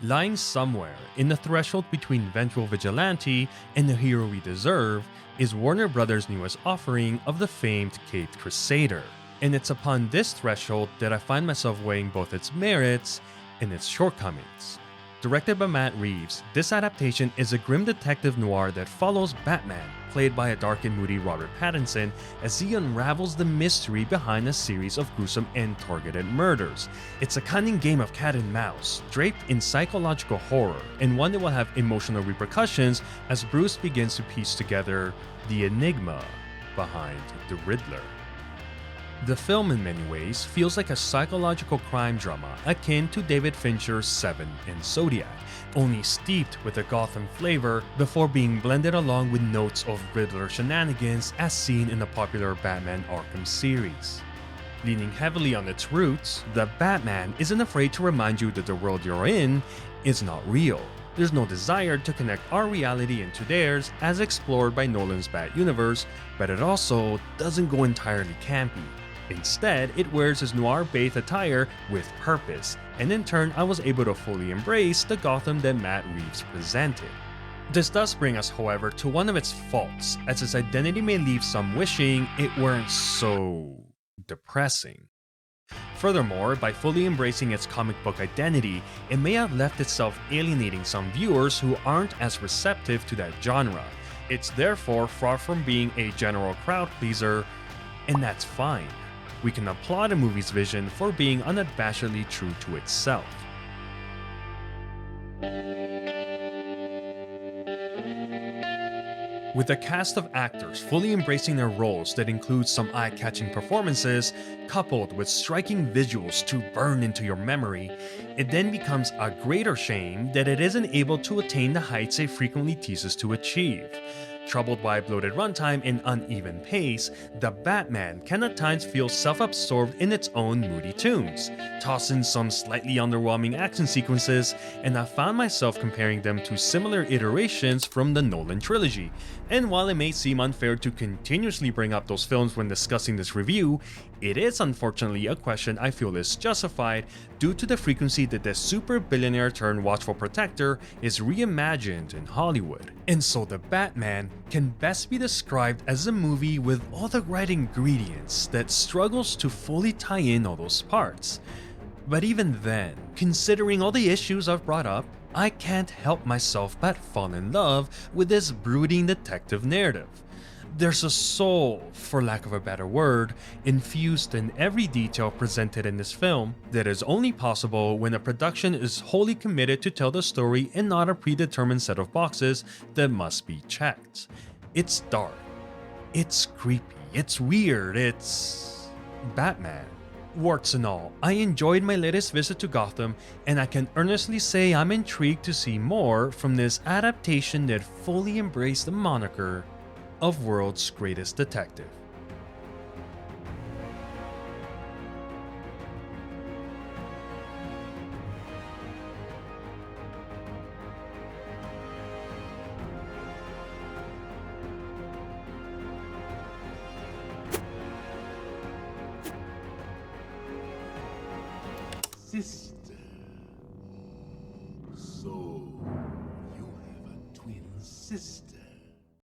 Lying somewhere in the threshold between vengeful vigilante and the hero we deserve is Warner Brothers' newest offering of the famed Caped Crusader. And it's upon this threshold that I find myself weighing both its merits and its shortcomings. Directed by Matt Reeves, this adaptation is a grim detective noir that follows Batman, played by a dark and moody Robert Pattinson, as he unravels the mystery behind a series of gruesome and targeted murders. It's a cunning game of cat and mouse, draped in psychological horror, and one that will have emotional repercussions as Bruce begins to piece together the enigma behind the Riddler. The film in many ways feels like a psychological crime drama akin to David Fincher's Seven and Zodiac, only steeped with a Gotham flavor before being blended along with notes of Riddler shenanigans as seen in the popular Batman Arkham series. Leaning heavily on its roots, the Batman isn't afraid to remind you that the world you're in is not real. There's no desire to connect our reality into theirs as explored by Nolan's Bat universe, but it also doesn't go entirely campy. Instead, it wears his noir-bathed attire with purpose, and in turn I was able to fully embrace the Gotham that Matt Reeves presented. This does bring us, however, to one of its faults, as its identity may leave some wishing it weren't so depressing. Furthermore, by fully embracing its comic book identity, it may have left itself alienating some viewers who aren't as receptive to that genre. It's therefore far from being a general crowd pleaser, and that's fine. We can applaud a movie's vision for being unabashedly true to itself. With a cast of actors fully embracing their roles that includes some eye-catching performances, coupled with striking visuals to burn into your memory, it then becomes a greater shame that it isn't able to attain the heights it frequently teases to achieve. Troubled by bloated runtime and uneven pace, the Batman can at times feel self-absorbed in its own moody tunes, toss in some slightly underwhelming action sequences, and I found myself comparing them to similar iterations from the Nolan trilogy. And while it may seem unfair to continuously bring up those films when discussing this review, it is unfortunately a question I feel is justified due to the frequency that the super billionaire turned watchful protector is reimagined in Hollywood. And so the Batman can best be described as a movie with all the right ingredients that struggles to fully tie in all those parts. But even then, considering all the issues I've brought up, I can't help myself but fall in love with this brooding detective narrative. There's a soul, for lack of a better word, infused in every detail presented in this film that is only possible when a production is wholly committed to tell the story and not a predetermined set of boxes that must be checked. It's dark, it's creepy, it's weird, it's Batman. Warts and all, I enjoyed my latest visit to Gotham, and I can earnestly say I'm intrigued to see more from this adaptation that fully embraced the moniker of world's greatest detective. This